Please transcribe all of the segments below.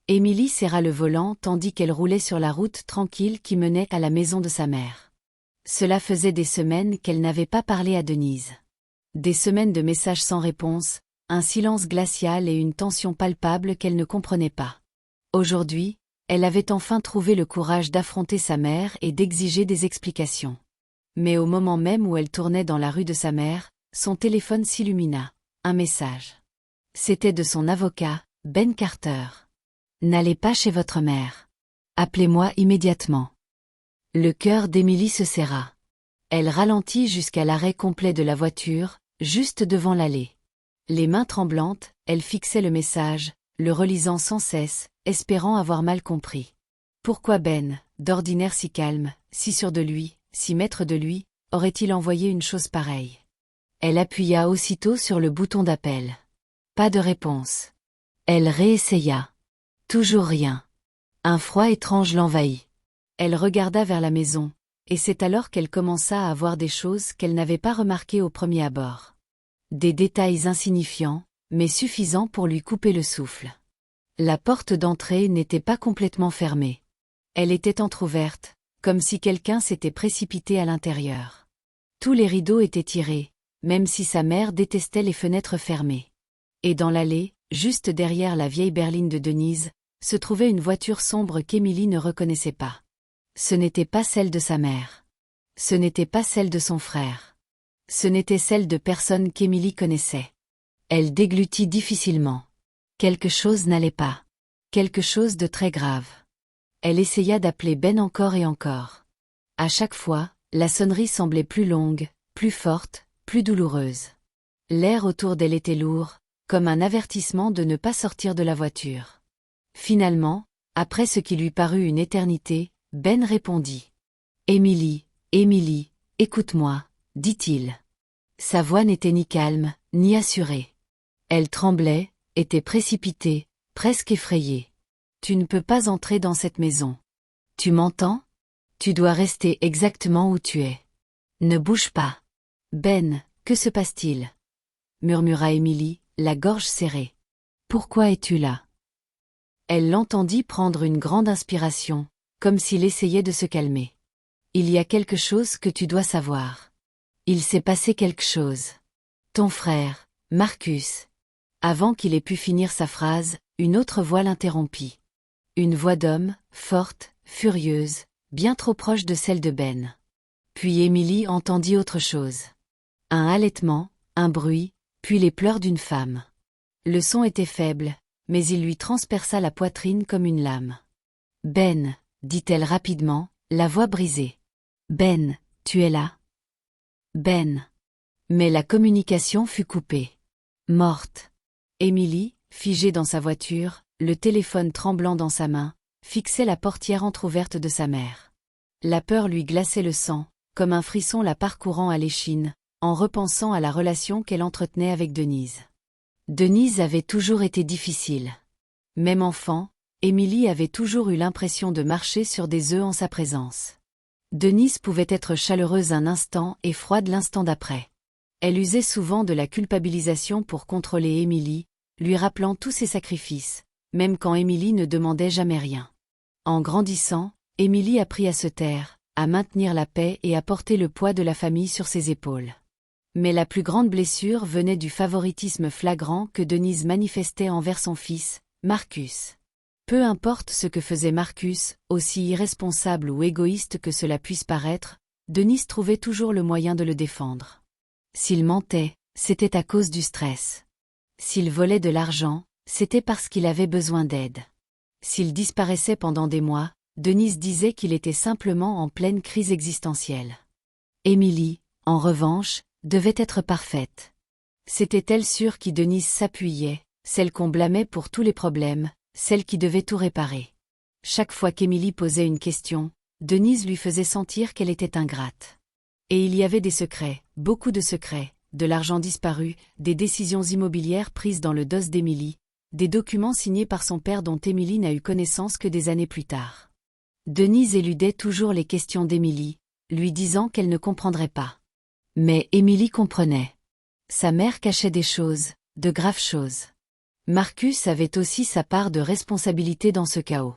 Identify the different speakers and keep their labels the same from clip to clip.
Speaker 1: Émilie serra le volant tandis qu'elle roulait sur la route tranquille qui menait à la maison de sa mère. Cela faisait des semaines qu'elle n'avait pas parlé à Denise. Des semaines de messages sans réponse, un silence glacial et une tension palpable qu'elle ne comprenait pas. Aujourd'hui, elle avait enfin trouvé le courage d'affronter sa mère et d'exiger des explications. Mais au moment même où elle tournait dans la rue de sa mère, son téléphone s'illumina. Un message. C'était de son avocat, Ben Carter. « N'allez pas chez votre mère. Appelez-moi immédiatement. » Le cœur d'Émilie se serra. Elle ralentit jusqu'à l'arrêt complet de la voiture, juste devant l'allée. Les mains tremblantes, elle fixait le message, le relisant sans cesse, espérant avoir mal compris. Pourquoi Ben, d'ordinaire si calme, si sûr de lui, si maître de lui, aurait-il envoyé une chose pareille? Elle appuya aussitôt sur le bouton d'appel. Pas de réponse. Elle réessaya. Toujours rien. Un froid étrange l'envahit. Elle regarda vers la maison, et c'est alors qu'elle commença à voir des choses qu'elle n'avait pas remarquées au premier abord. Des détails insignifiants, mais suffisants pour lui couper le souffle. La porte d'entrée n'était pas complètement fermée. Elle était entr'ouverte, comme si quelqu'un s'était précipité à l'intérieur. Tous les rideaux étaient tirés, même si sa mère détestait les fenêtres fermées. Et dans l'allée, juste derrière la vieille berline de Denise, se trouvait une voiture sombre qu'Émilie ne reconnaissait pas. Ce n'était pas celle de sa mère. Ce n'était pas celle de son frère. Ce n'était celle de personne qu'Émilie connaissait. Elle déglutit difficilement. Quelque chose n'allait pas. Quelque chose de très grave. Elle essaya d'appeler Ben encore et encore. À chaque fois, la sonnerie semblait plus longue, plus forte, plus douloureuse. L'air autour d'elle était lourd, comme un avertissement de ne pas sortir de la voiture. Finalement, après ce qui lui parut une éternité, Ben répondit. « Émilie, Émilie, écoute-moi, » dit-il. Sa voix n'était ni calme, ni assurée. Elle tremblait, était précipitée, presque effrayée. « Tu ne peux pas entrer dans cette maison. Tu m'entends? Tu dois rester exactement où tu es. Ne bouge pas. »« Ben, que se passe-t-il » murmura Émilie, la gorge serrée. « Pourquoi es-tu là » Elle l'entendit prendre une grande inspiration, comme s'il essayait de se calmer. « Il y a quelque chose que tu dois savoir. Il s'est passé quelque chose. Ton frère, Marcus. » Avant qu'il ait pu finir sa phrase, une autre voix l'interrompit. Une voix d'homme, forte, furieuse, bien trop proche de celle de Ben. Puis Émilie entendit autre chose. Un halètement, un bruit, puis les pleurs d'une femme. Le son était faible, mais il lui transperça la poitrine comme une lame. « Ben, » dit-elle rapidement, la voix brisée. « Ben, tu es là ? Ben. » Mais la communication fut coupée. Morte. Émilie, figée dans sa voiture, le téléphone tremblant dans sa main, fixait la portière entr'ouverte de sa mère. La peur lui glaçait le sang, comme un frisson la parcourant à l'échine, en repensant à la relation qu'elle entretenait avec Denise. Denise avait toujours été difficile. Même enfant, Émilie avait toujours eu l'impression de marcher sur des œufs en sa présence. Denise pouvait être chaleureuse un instant et froide l'instant d'après. Elle usait souvent de la culpabilisation pour contrôler Émilie, lui rappelant tous ses sacrifices, même quand Émilie ne demandait jamais rien. En grandissant, Émilie apprit à se taire, à maintenir la paix et à porter le poids de la famille sur ses épaules. Mais la plus grande blessure venait du favoritisme flagrant que Denise manifestait envers son fils, Marcus. Peu importe ce que faisait Marcus, aussi irresponsable ou égoïste que cela puisse paraître, Denise trouvait toujours le moyen de le défendre. S'il mentait, c'était à cause du stress. S'il volait de l'argent, c'était parce qu'il avait besoin d'aide. S'il disparaissait pendant des mois, Denise disait qu'il était simplement en pleine crise existentielle. Émilie, en revanche, devait être parfaite. C'était elle sur qui Denise s'appuyait, celle qu'on blâmait pour tous les problèmes, celle qui devait tout réparer. Chaque fois qu'Émilie posait une question, Denise lui faisait sentir qu'elle était ingrate. Et il y avait des secrets, beaucoup de secrets, de l'argent disparu, des décisions immobilières prises dans le dos d'Émilie, des documents signés par son père dont Émilie n'a eu connaissance que des années plus tard. Denise éludait toujours les questions d'Émilie, lui disant qu'elle ne comprendrait pas. Mais Émilie comprenait. Sa mère cachait des choses, de graves choses. Marcus avait aussi sa part de responsabilité dans ce chaos.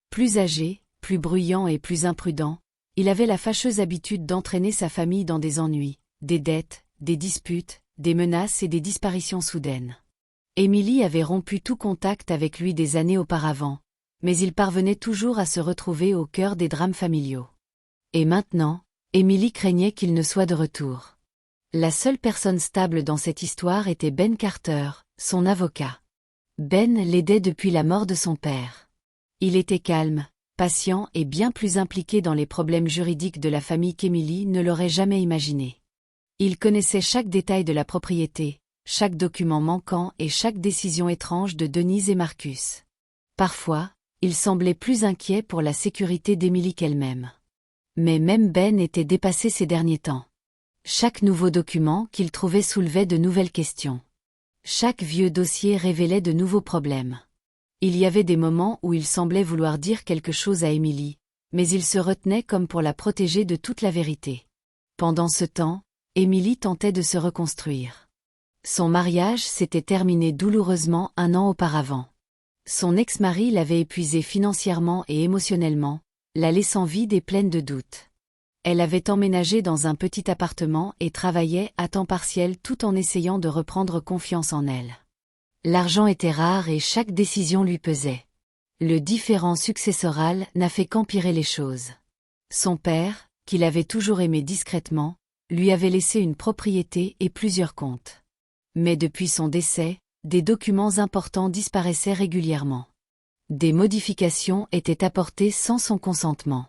Speaker 1: Plus âgé, plus bruyant et plus imprudent, il avait la fâcheuse habitude d'entraîner sa famille dans des ennuis, des dettes, des disputes, des menaces et des disparitions soudaines. Émilie avait rompu tout contact avec lui des années auparavant, mais il parvenait toujours à se retrouver au cœur des drames familiaux. Et maintenant, Émilie craignait qu'il ne soit de retour. La seule personne stable dans cette histoire était Ben Carter, son avocat. Ben l'aidait depuis la mort de son père. Il était calme, patient et bien plus impliqué dans les problèmes juridiques de la famille qu'Émilie ne l'aurait jamais imaginé. Il connaissait chaque détail de la propriété, chaque document manquant et chaque décision étrange de Denise et Marcus. Parfois, il semblait plus inquiet pour la sécurité d'Émilie qu'elle-même. Mais même Ben était dépassé ces derniers temps. Chaque nouveau document qu'il trouvait soulevait de nouvelles questions. Chaque vieux dossier révélait de nouveaux problèmes. Il y avait des moments où il semblait vouloir dire quelque chose à Émilie, mais il se retenait comme pour la protéger de toute la vérité. Pendant ce temps, Émilie tentait de se reconstruire. Son mariage s'était terminé douloureusement 1 an auparavant. Son ex-mari l'avait épuisée financièrement et émotionnellement, la laissant vide et pleine de doutes. Elle avait emménagé dans un petit appartement et travaillait à temps partiel tout en essayant de reprendre confiance en elle. L'argent était rare et chaque décision lui pesait. Le différend successoral n'a fait qu'empirer les choses. Son père, qu'il avait toujours aimé discrètement, lui avait laissé une propriété et plusieurs comptes. Mais depuis son décès, des documents importants disparaissaient régulièrement. Des modifications étaient apportées sans son consentement.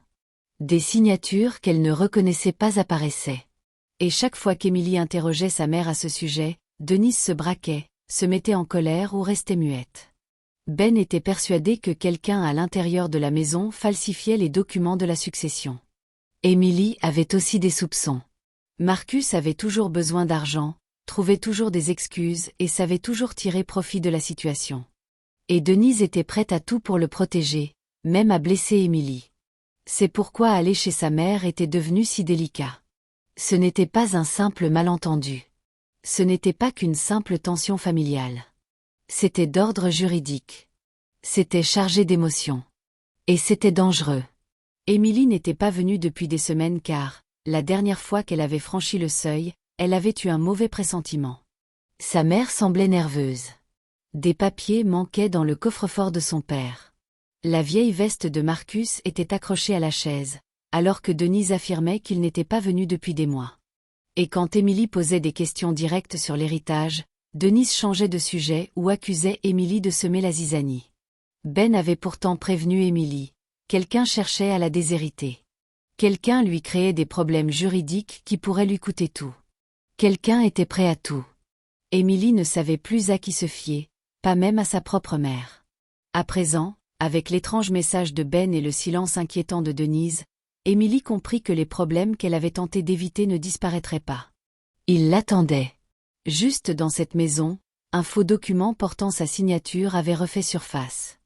Speaker 1: Des signatures qu'elle ne reconnaissait pas apparaissaient. Et chaque fois qu'Émilie interrogeait sa mère à ce sujet, Denise se braquait, se mettait en colère ou restait muette. Ben était persuadé que quelqu'un à l'intérieur de la maison falsifiait les documents de la succession. Émilie avait aussi des soupçons. Marcus avait toujours besoin d'argent, trouvait toujours des excuses et savait toujours tirer profit de la situation. Et Denise était prête à tout pour le protéger, même à blesser Émilie. C'est pourquoi aller chez sa mère était devenu si délicat. Ce n'était pas un simple malentendu. Ce n'était pas qu'une simple tension familiale. C'était d'ordre juridique. C'était chargé d'émotions. Et c'était dangereux. Émilie n'était pas venue depuis des semaines car, la dernière fois qu'elle avait franchi le seuil, elle avait eu un mauvais pressentiment. Sa mère semblait nerveuse. Des papiers manquaient dans le coffre-fort de son père. La vieille veste de Marcus était accrochée à la chaise, alors que Denise affirmait qu'il n'était pas venu depuis des mois. Et quand Émilie posait des questions directes sur l'héritage, Denise changeait de sujet ou accusait Émilie de semer la zizanie. Ben avait pourtant prévenu Émilie. Quelqu'un cherchait à la déshériter. Quelqu'un lui créait des problèmes juridiques qui pourraient lui coûter tout. Quelqu'un était prêt à tout. Émilie ne savait plus à qui se fier, pas même à sa propre mère. À présent, avec l'étrange message de Ben et le silence inquiétant de Denise, Émilie comprit que les problèmes qu'elle avait tenté d'éviter ne disparaîtraient pas. Ils l'attendaient. Juste dans cette maison, un faux document portant sa signature avait refait surface.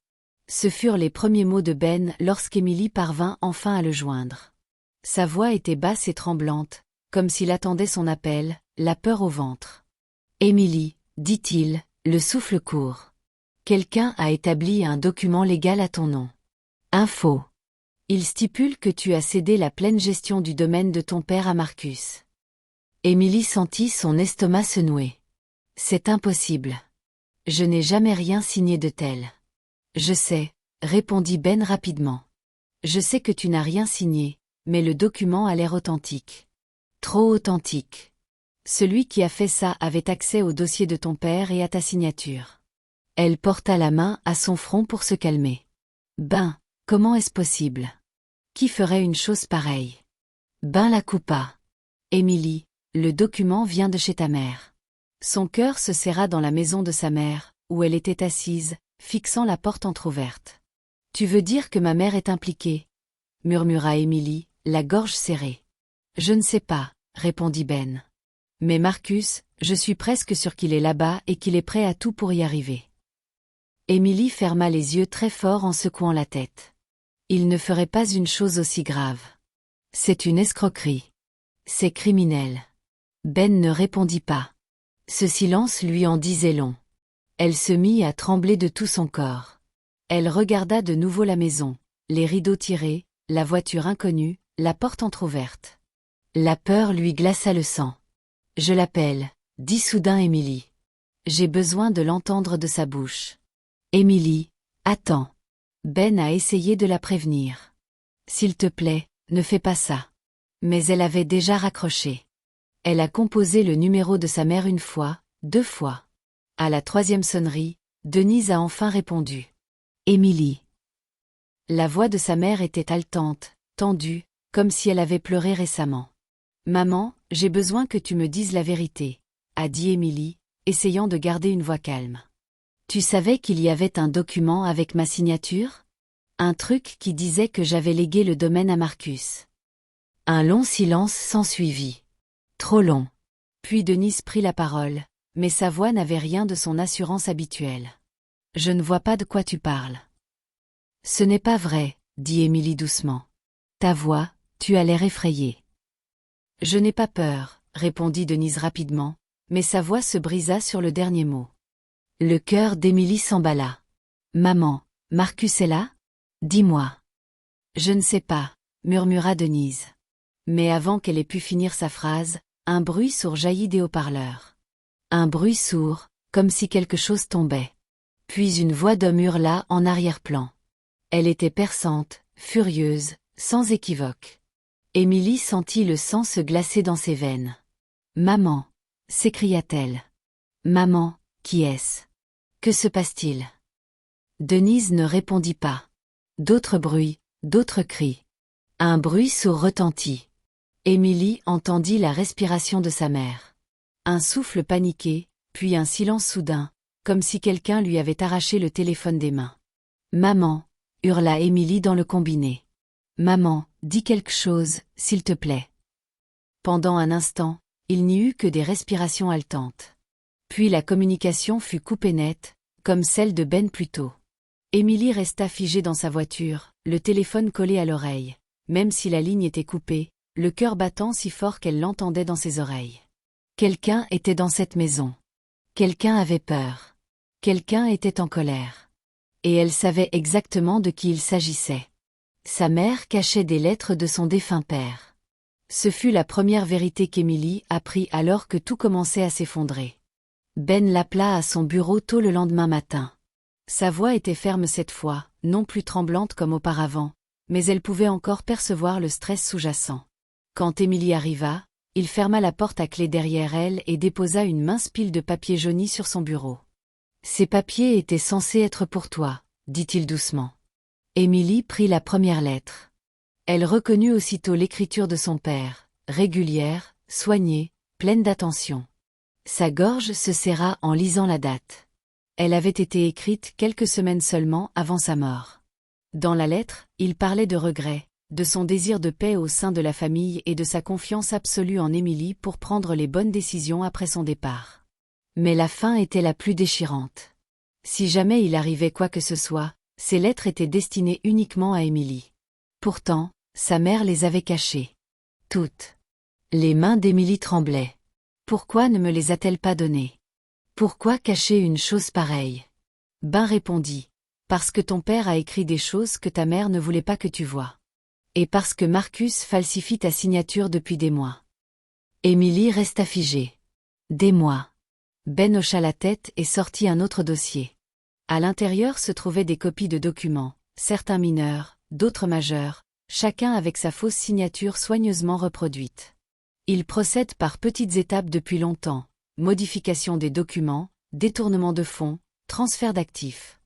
Speaker 1: Ce furent les premiers mots de Ben lorsqu'Émilie parvint enfin à le joindre. Sa voix était basse et tremblante, comme s'il attendait son appel, la peur au ventre. « Émilie, dit-il, le souffle court. Quelqu'un a établi un document légal à ton nom. Info. Il stipule que tu as cédé la pleine gestion du domaine de ton père à Marcus. » Émilie sentit son estomac se nouer. « C'est impossible. Je n'ai jamais rien signé de tel. » « Je sais, » répondit Ben rapidement. « Je sais que tu n'as rien signé, mais le document a l'air authentique. Trop authentique. Celui qui a fait ça avait accès au dossier de ton père et à ta signature. » Elle porta la main à son front pour se calmer. « Ben, comment est-ce possible? Qui ferait une chose pareille? » Ben la coupa. « Émilie, le document vient de chez ta mère. » Son cœur se serra dans la maison de sa mère, où elle était assise, fixant la porte entr'ouverte. « Tu veux dire que ma mère est impliquée? » murmura Émilie, la gorge serrée. « Je ne sais pas, » répondit Ben. « Mais Marcus, je suis presque sûre qu'il est là-bas et qu'il est prêt à tout pour y arriver. » Émilie ferma les yeux très fort en secouant la tête. Il ne ferait pas une chose aussi grave. C'est une escroquerie. C'est criminel. Ben ne répondit pas. Ce silence lui en disait long. Elle se mit à trembler de tout son corps. Elle regarda de nouveau la maison, les rideaux tirés, la voiture inconnue, la porte entr'ouverte. La peur lui glaça le sang. « Je l'appelle », dit soudain Émilie. J'ai besoin de l'entendre de sa bouche. Émilie, attends. Ben a essayé de la prévenir. S'il te plaît, ne fais pas ça. Mais elle avait déjà raccroché. Elle a composé le numéro de sa mère une fois, 2 fois. À la 3e sonnerie, Denise a enfin répondu. Émilie. La voix de sa mère était haletante, tendue, comme si elle avait pleuré récemment. Maman, j'ai besoin que tu me dises la vérité, a dit Émilie, essayant de garder une voix calme. Tu savais qu'il y avait un document avec ma signature? Un truc qui disait que j'avais légué le domaine à Marcus. Un long silence s'ensuivit. Trop long. Puis Denise prit la parole, mais sa voix n'avait rien de son assurance habituelle. Je ne vois pas de quoi tu parles. Ce n'est pas vrai, dit Émilie doucement. Ta voix, tu as l'air effrayée. Je n'ai pas peur, répondit Denise rapidement, mais sa voix se brisa sur le dernier mot. Le cœur d'Émilie s'emballa. Maman, Marcus est là? Dis-moi. Je ne sais pas, murmura Denise. Mais avant qu'elle ait pu finir sa phrase, un bruit sourd jaillit des haut-parleurs. Un bruit sourd, comme si quelque chose tombait. Puis une voix d'homme hurla en arrière-plan. Elle était perçante, furieuse, sans équivoque. Émilie sentit le sang se glacer dans ses veines. « Maman !» s'écria-t-elle. « Maman, qui est-ce? Que se passe-t-il » Denise ne répondit pas. D'autres bruits, d'autres cris. Un bruit sourd retentit. Émilie entendit la respiration de sa mère. Un souffle paniqué, puis un silence soudain, comme si quelqu'un lui avait arraché le téléphone des mains. « Maman !» hurla Émilie dans le combiné. « Maman, dis quelque chose, s'il te plaît. » Pendant un instant, il n'y eut que des respirations haletantes. Puis la communication fut coupée nette, comme celle de Ben plus tôt. Émilie resta figée dans sa voiture, le téléphone collé à l'oreille. Même si la ligne était coupée, le cœur battant si fort qu'elle l'entendait dans ses oreilles. Quelqu'un était dans cette maison. Quelqu'un avait peur. Quelqu'un était en colère. Et elle savait exactement de qui il s'agissait. Sa mère cachait des lettres de son défunt père. Ce fut la première vérité qu'Émilie apprit alors que tout commençait à s'effondrer. Ben l'appela à son bureau tôt le lendemain matin. Sa voix était ferme cette fois, non plus tremblante comme auparavant, mais elle pouvait encore percevoir le stress sous-jacent. Quand Émilie arriva, il ferma la porte à clé derrière elle et déposa une mince pile de papiers jaunis sur son bureau. « Ces papiers étaient censés être pour toi, » dit-il doucement. Émilie prit la première lettre. Elle reconnut aussitôt l'écriture de son père, régulière, soignée, pleine d'attention. Sa gorge se serra en lisant la date. Elle avait été écrite quelques semaines seulement avant sa mort. Dans la lettre, il parlait de regrets, de son désir de paix au sein de la famille et de sa confiance absolue en Émilie pour prendre les bonnes décisions après son départ. Mais la fin était la plus déchirante. Si jamais il arrivait quoi que ce soit, ces lettres étaient destinées uniquement à Émilie. Pourtant, sa mère les avait cachées. Toutes. Les mains d'Émilie tremblaient. Pourquoi ne me les a-t-elle pas données? Pourquoi cacher une chose pareille? Ben répondit. Parce que ton père a écrit des choses que ta mère ne voulait pas que tu vois. Et parce que Marcus falsifie ta signature depuis des mois. Émilie resta figée. Des mois. Ben hocha la tête et sortit un autre dossier. À l'intérieur se trouvaient des copies de documents, certains mineurs, d'autres majeurs, chacun avec sa fausse signature soigneusement reproduite. Il procède par petites étapes depuis longtemps, modification des documents, détournement de fonds, transfert d'actifs.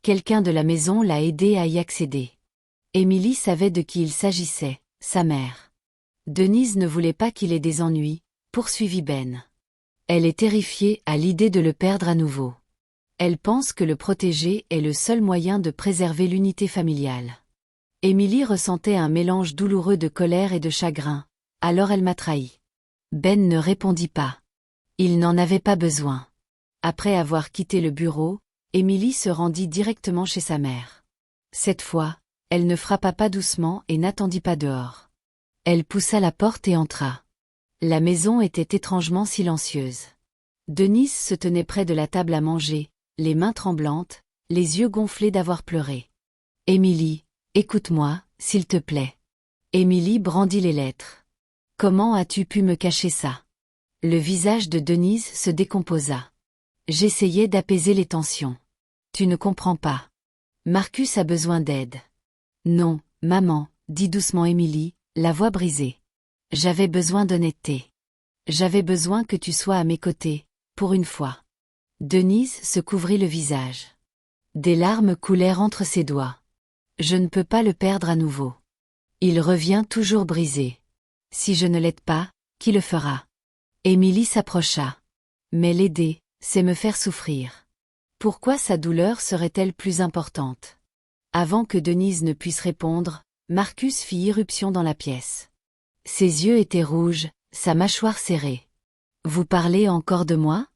Speaker 1: Quelqu'un de la maison l'a aidé à y accéder. Émilie savait de qui il s'agissait, sa mère. Denise ne voulait pas qu'il ait des ennuis, poursuivit Ben. Elle est terrifiée à l'idée de le perdre à nouveau. Elle pense que le protéger est le seul moyen de préserver l'unité familiale. Émilie ressentait un mélange douloureux de colère et de chagrin, alors elle m'a trahi. Ben ne répondit pas. Il n'en avait pas besoin. Après avoir quitté le bureau, Émilie se rendit directement chez sa mère. Cette fois, elle ne frappa pas doucement et n'attendit pas dehors. Elle poussa la porte et entra. La maison était étrangement silencieuse. Denise se tenait près de la table à manger, les mains tremblantes, les yeux gonflés d'avoir pleuré. « Émilie, écoute-moi, s'il te plaît. » Émilie brandit les lettres. « Comment as-tu pu me cacher ça ?» Le visage de Denise se décomposa. J'essayais d'apaiser les tensions. Tu ne comprends pas. Marcus a besoin d'aide. Non, maman, dit doucement Émilie, la voix brisée. J'avais besoin d'honnêteté. J'avais besoin que tu sois à mes côtés, pour une fois. Denise se couvrit le visage. Des larmes coulèrent entre ses doigts. Je ne peux pas le perdre à nouveau. Il revient toujours brisé. Si je ne l'aide pas, qui le fera? Émilie s'approcha. Mais l'aider, c'est me faire souffrir. Pourquoi sa douleur serait-elle plus importante? Avant que Denise ne puisse répondre, Marcus fit irruption dans la pièce. Ses yeux étaient rouges, sa mâchoire serrée. Vous parlez encore de moi?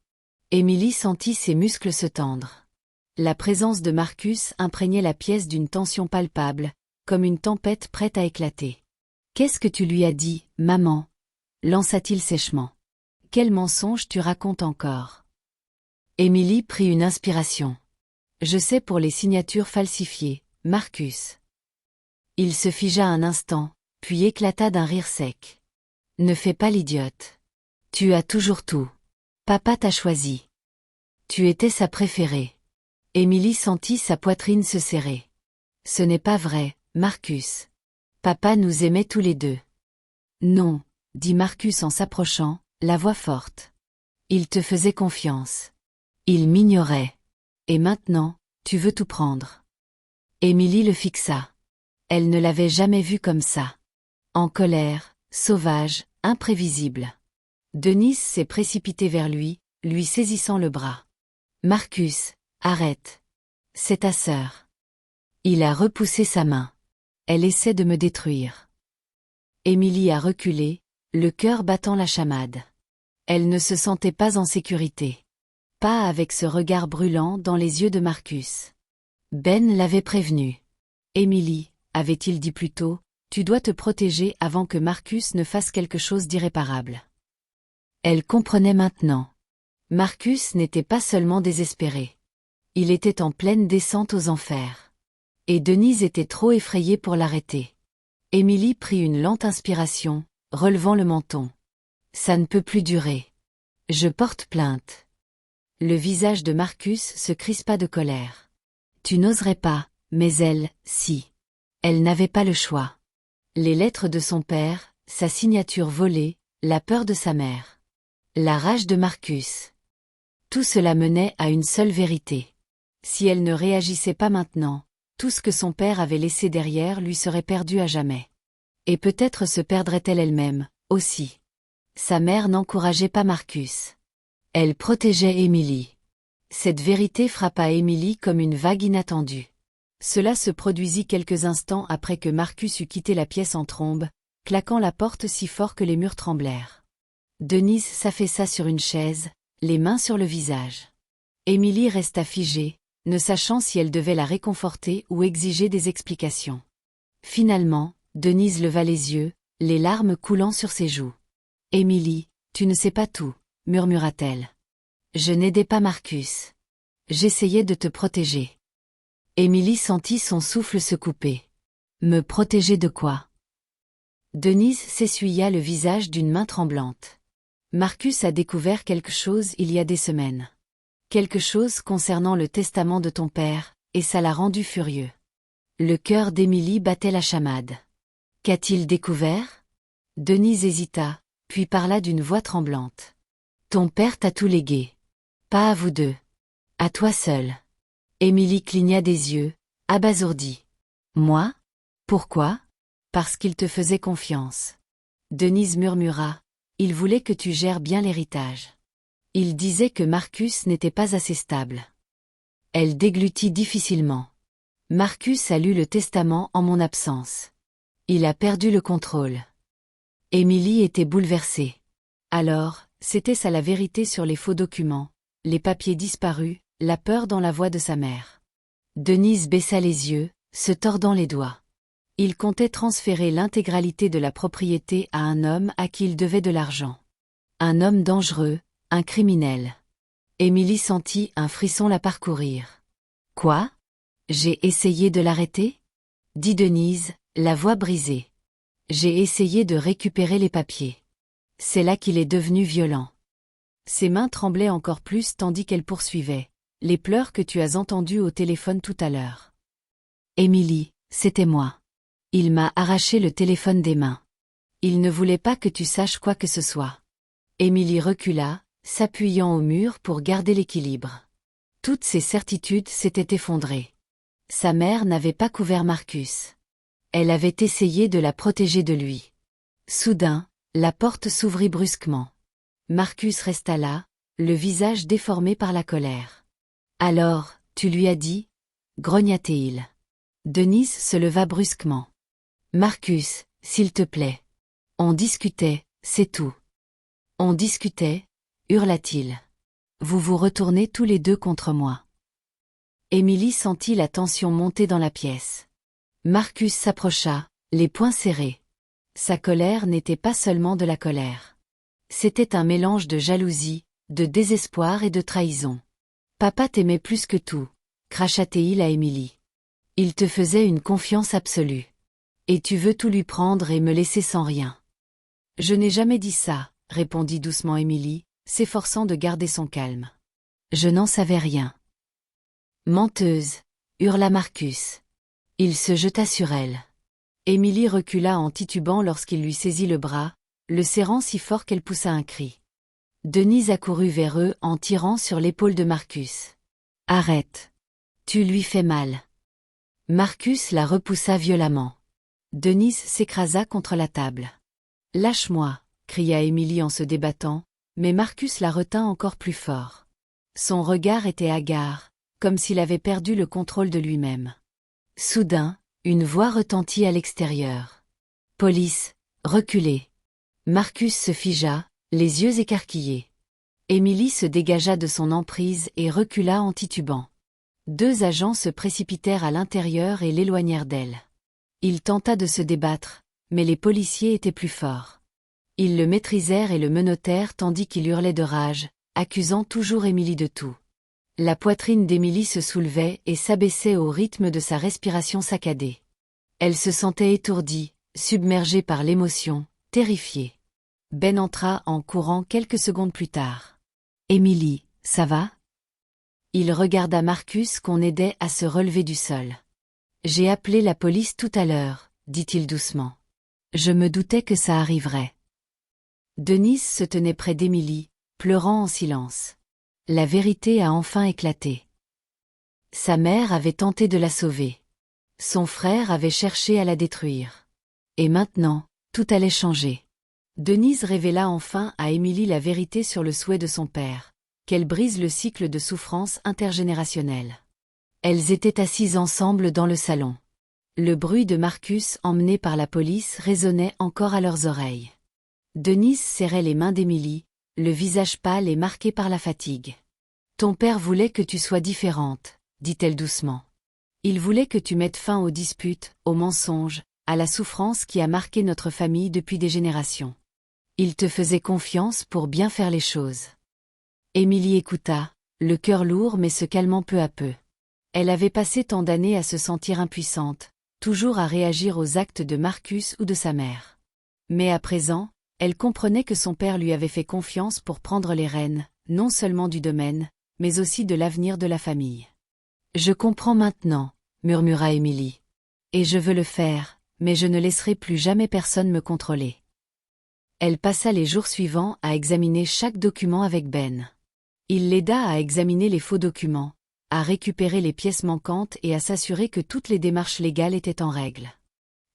Speaker 1: Émilie sentit ses muscles se tendre. La présence de Marcus imprégnait la pièce d'une tension palpable, comme une tempête prête à éclater. Qu'est-ce que tu lui as dit, maman? Lança-t-il sèchement. Quel mensonge tu racontes encore? Émilie prit une inspiration. Je sais pour les signatures falsifiées, Marcus. Il se figea un instant, puis éclata d'un rire sec. Ne fais pas l'idiote. Tu as toujours tout. Papa t'a choisi. Tu étais sa préférée. Émilie sentit sa poitrine se serrer. Ce n'est pas vrai, Marcus. Papa nous aimait tous les deux. Non, dit Marcus en s'approchant, la voix forte. Il te faisait confiance. Il m'ignorait. Et maintenant, tu veux tout prendre. Émilie le fixa. Elle ne l'avait jamais vu comme ça. En colère, sauvage, imprévisible. Denise s'est précipitée vers lui saisissant le bras. Marcus, arrête. C'est ta sœur. Il a repoussé sa main. Elle essaie de me détruire. Émilie a reculé, le cœur battant la chamade. Elle ne se sentait pas en sécurité. Pas avec ce regard brûlant dans les yeux de Marcus. Ben l'avait prévenu. Émilie, avait-il dit plus tôt, tu dois te protéger avant que Marcus ne fasse quelque chose d'irréparable. Elle comprenait maintenant. Marcus n'était pas seulement désespéré. Il était en pleine descente aux enfers. Et Denise était trop effrayée pour l'arrêter. Émilie prit une lente inspiration, relevant le menton. Ça ne peut plus durer. Je porte plainte. Le visage de Marcus se crispa de colère. Tu n'oserais pas, mais elle, si. Elle n'avait pas le choix. Les lettres de son père, sa signature volée, la peur de sa mère. La rage de Marcus. Tout cela menait à une seule vérité. Si elle ne réagissait pas maintenant, tout ce que son père avait laissé derrière lui serait perdu à jamais. Et peut-être se perdrait-elle elle-même, aussi. Sa mère n'encourageait pas Marcus. Elle protégeait Émilie. Cette vérité frappa Émilie comme une vague inattendue. Cela se produisit quelques instants après que Marcus eut quitté la pièce en trombe, claquant la porte si fort que les murs tremblèrent. Denise s'affaissa sur une chaise, les mains sur le visage. Émilie resta figée, ne sachant si elle devait la réconforter ou exiger des explications. Finalement, Denise leva les yeux, les larmes coulant sur ses joues. « Émilie, tu ne sais pas tout, » murmura-t-elle. « Je n'aidais pas Marcus. J'essayais de te protéger. » Émilie sentit son souffle se couper. « Me protéger de quoi ?» Denise s'essuya le visage d'une main tremblante. Marcus a découvert quelque chose il y a des semaines. Quelque chose concernant le testament de ton père, et ça l'a rendu furieux. Le cœur d'Émilie battait la chamade. Qu'a-t-il découvert? Denise hésita, puis parla d'une voix tremblante. Ton père t'a tout légué. Pas à vous deux. À toi seul. Émilie cligna des yeux, abasourdie. Moi? Pourquoi? Parce qu'il te faisait confiance. Denise murmura. Il voulait que tu gères bien l'héritage. Il disait que Marcus n'était pas assez stable. Elle déglutit difficilement. Marcus a lu le testament en mon absence. Il a perdu le contrôle. Émilie était bouleversée. Alors, c'était ça la vérité sur les faux documents, les papiers disparus, la peur dans la voix de sa mère. Denise baissa les yeux, se tordant les doigts. Il comptait transférer l'intégralité de la propriété à un homme à qui il devait de l'argent. Un homme dangereux, un criminel. Émilie sentit un frisson la parcourir. Quoi? J'ai essayé de l'arrêter? Dit Denise, la voix brisée. J'ai essayé de récupérer les papiers. C'est là qu'il est devenu violent. Ses mains tremblaient encore plus tandis qu'elle poursuivait. Les pleurs que tu as entendus au téléphone tout à l'heure. Émilie, c'était moi. Il m'a arraché le téléphone des mains. Il ne voulait pas que tu saches quoi que ce soit. Émilie recula, s'appuyant au mur pour garder l'équilibre. Toutes ses certitudes s'étaient effondrées. Sa mère n'avait pas couvert Marcus. Elle avait essayé de la protéger de lui. Soudain, la porte s'ouvrit brusquement. Marcus resta là, le visage déformé par la colère. Alors, tu lui as dit? Grogna-t-il. Denise se leva brusquement. Marcus, s'il te plaît. On discutait, c'est tout. On discutait, hurla-t-il. Vous vous retournez tous les deux contre moi. Émilie sentit la tension monter dans la pièce. Marcus s'approcha, les poings serrés. Sa colère n'était pas seulement de la colère. C'était un mélange de jalousie, de désespoir et de trahison. Papa t'aimait plus que tout, cracha-t-il à Émilie. Il te faisait une confiance absolue. Et tu veux tout lui prendre et me laisser sans rien. Je n'ai jamais dit ça, répondit doucement Émilie, s'efforçant de garder son calme. Je n'en savais rien. Menteuse, hurla Marcus. Il se jeta sur elle. Émilie recula en titubant lorsqu'il lui saisit le bras, le serrant si fort qu'elle poussa un cri. Denise accourut vers eux en tirant sur l'épaule de Marcus. Arrête. Tu lui fais mal. Marcus la repoussa violemment. Denise s'écrasa contre la table. Lâche-moi, cria Émilie en se débattant, mais Marcus la retint encore plus fort. Son regard était hagard, comme s'il avait perdu le contrôle de lui-même. Soudain, une voix retentit à l'extérieur. Police, reculez. Marcus se figea, les yeux écarquillés. Émilie se dégagea de son emprise et recula en titubant. 2 agents se précipitèrent à l'intérieur et l'éloignèrent d'elle. Il tenta de se débattre, mais les policiers étaient plus forts. Ils le maîtrisèrent et le menottèrent tandis qu'il hurlait de rage, accusant toujours Émilie de tout. La poitrine d'Émilie se soulevait et s'abaissait au rythme de sa respiration saccadée. Elle se sentait étourdie, submergée par l'émotion, terrifiée. Ben entra en courant quelques secondes plus tard. « Émilie, ça va ?» Il regarda Marcus qu'on aidait à se relever du sol. « J'ai appelé la police tout à l'heure, » dit-il doucement. « Je me doutais que ça arriverait. » Denise se tenait près d'Émilie, pleurant en silence. La vérité a enfin éclaté. Sa mère avait tenté de la sauver. Son frère avait cherché à la détruire. Et maintenant, tout allait changer. Denise révéla enfin à Émilie la vérité sur le souhait de son père, qu'elle brise le cycle de souffrance intergénérationnelle. Elles étaient assises ensemble dans le salon. Le bruit de Marcus emmené par la police résonnait encore à leurs oreilles. Denise serrait les mains d'Émilie, le visage pâle et marqué par la fatigue. « Ton père voulait que tu sois différente, » dit-elle doucement. « Il voulait que tu mettes fin aux disputes, aux mensonges, à la souffrance qui a marqué notre famille depuis des générations. Il te faisait confiance pour bien faire les choses. » Émilie écouta, le cœur lourd mais se calmant peu à peu. Elle avait passé tant d'années à se sentir impuissante, toujours à réagir aux actes de Marcus ou de sa mère. Mais à présent, elle comprenait que son père lui avait fait confiance pour prendre les rênes, non seulement du domaine, mais aussi de l'avenir de la famille. « Je comprends maintenant, » murmura Émilie. « Et je veux le faire, mais je ne laisserai plus jamais personne me contrôler. » Elle passa les jours suivants à examiner chaque document avec Ben. Il l'aida à examiner les faux documents, à récupérer les pièces manquantes et à s'assurer que toutes les démarches légales étaient en règle.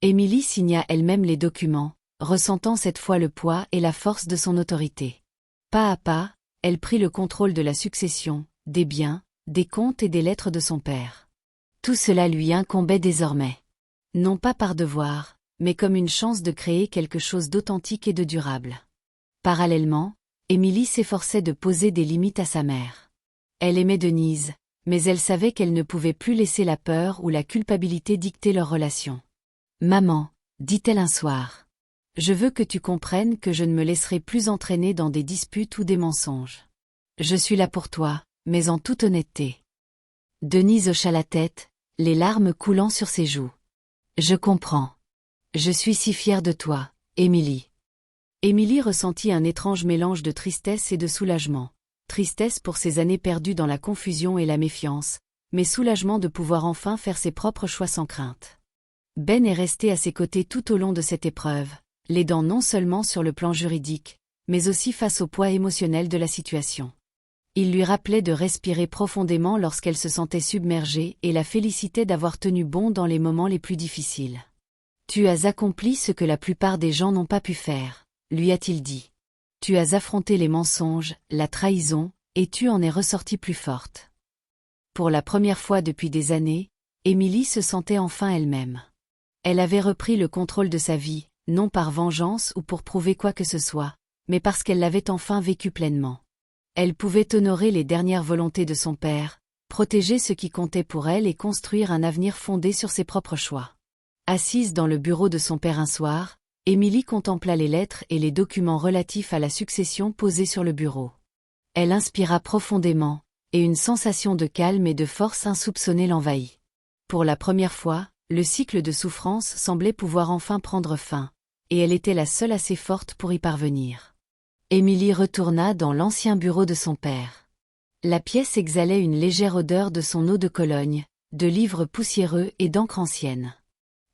Speaker 1: Émilie signa elle-même les documents, ressentant cette fois le poids et la force de son autorité. Pas à pas, elle prit le contrôle de la succession, des biens, des comptes et des lettres de son père. Tout cela lui incombait désormais. Non pas par devoir, mais comme une chance de créer quelque chose d'authentique et de durable. Parallèlement, Émilie s'efforçait de poser des limites à sa mère. Elle aimait Denise, mais elle savait qu'elle ne pouvait plus laisser la peur ou la culpabilité dicter leur relation. « Maman, » dit-elle un soir, « je veux que tu comprennes que je ne me laisserai plus entraîner dans des disputes ou des mensonges. Je suis là pour toi, mais en toute honnêteté. Denise hocha la tête, les larmes coulant sur ses joues. Je comprends. Je suis si fière de toi, Émilie. Émilie ressentit un étrange mélange de tristesse et de soulagement. Tristesse pour ses années perdues dans la confusion et la méfiance, mais soulagement de pouvoir enfin faire ses propres choix sans crainte. Ben est resté à ses côtés tout au long de cette épreuve, l'aidant non seulement sur le plan juridique, mais aussi face au poids émotionnel de la situation. Il lui rappelait de respirer profondément lorsqu'elle se sentait submergée et la félicitait d'avoir tenu bon dans les moments les plus difficiles. « Tu as accompli ce que la plupart des gens n'ont pas pu faire », lui a-t-il dit. « Tu as affronté les mensonges, la trahison, et tu en es ressortie plus forte. » Pour la première fois depuis des années, Émilie se sentait enfin elle-même. Elle avait repris le contrôle de sa vie, non par vengeance ou pour prouver quoi que ce soit, mais parce qu'elle l'avait enfin vécu pleinement. Elle pouvait honorer les dernières volontés de son père, protéger ce qui comptait pour elle et construire un avenir fondé sur ses propres choix. Assise dans le bureau de son père un soir, Émilie contempla les lettres et les documents relatifs à la succession posés sur le bureau. Elle inspira profondément, et une sensation de calme et de force insoupçonnée l'envahit. Pour la première fois, le cycle de souffrance semblait pouvoir enfin prendre fin, et elle était la seule assez forte pour y parvenir. Émilie retourna dans l'ancien bureau de son père. La pièce exhalait une légère odeur de son eau de Cologne, de livres poussiéreux et d'encre ancienne.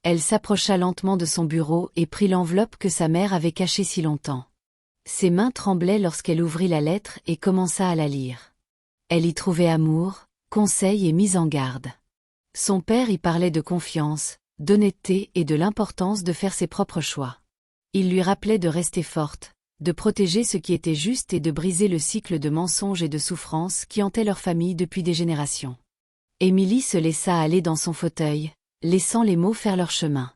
Speaker 1: Elle s'approcha lentement de son bureau et prit l'enveloppe que sa mère avait cachée si longtemps. Ses mains tremblaient lorsqu'elle ouvrit la lettre et commença à la lire. Elle y trouvait amour, conseil et mise en garde. Son père y parlait de confiance, d'honnêteté et de l'importance de faire ses propres choix. Il lui rappelait de rester forte, de protéger ce qui était juste et de briser le cycle de mensonges et de souffrances qui hantait leur famille depuis des générations. Émilie se laissa aller dans son fauteuil, laissant les mots faire leur chemin.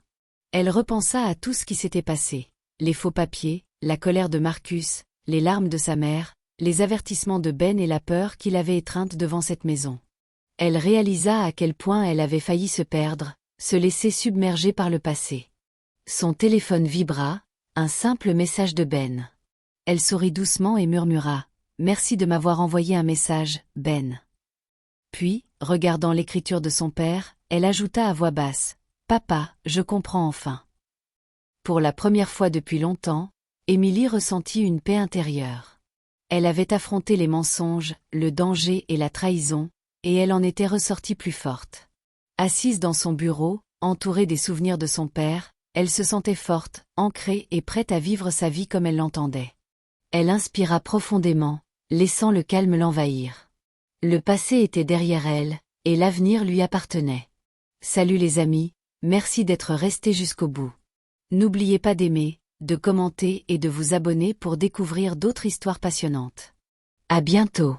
Speaker 1: Elle repensa à tout ce qui s'était passé, les faux papiers, la colère de Marcus, les larmes de sa mère, les avertissements de Ben et la peur qui l'avait étreinte devant cette maison. Elle réalisa à quel point elle avait failli se perdre, se laisser submerger par le passé. Son téléphone vibra, un simple message de Ben. Elle sourit doucement et murmura « Merci de m'avoir envoyé un message, Ben. » Puis, regardant l'écriture de son père, elle ajouta à voix basse « Papa, je comprends enfin. » Pour la première fois depuis longtemps, Émilie ressentit une paix intérieure. Elle avait affronté les mensonges, le danger et la trahison, et elle en était ressortie plus forte. Assise dans son bureau, entourée des souvenirs de son père, elle se sentait forte, ancrée et prête à vivre sa vie comme elle l'entendait. Elle inspira profondément, laissant le calme l'envahir. Le passé était derrière elle, et l'avenir lui appartenait. Salut les amis, merci d'être restés jusqu'au bout. N'oubliez pas d'aimer, de commenter et de vous abonner pour découvrir d'autres histoires passionnantes. À bientôt.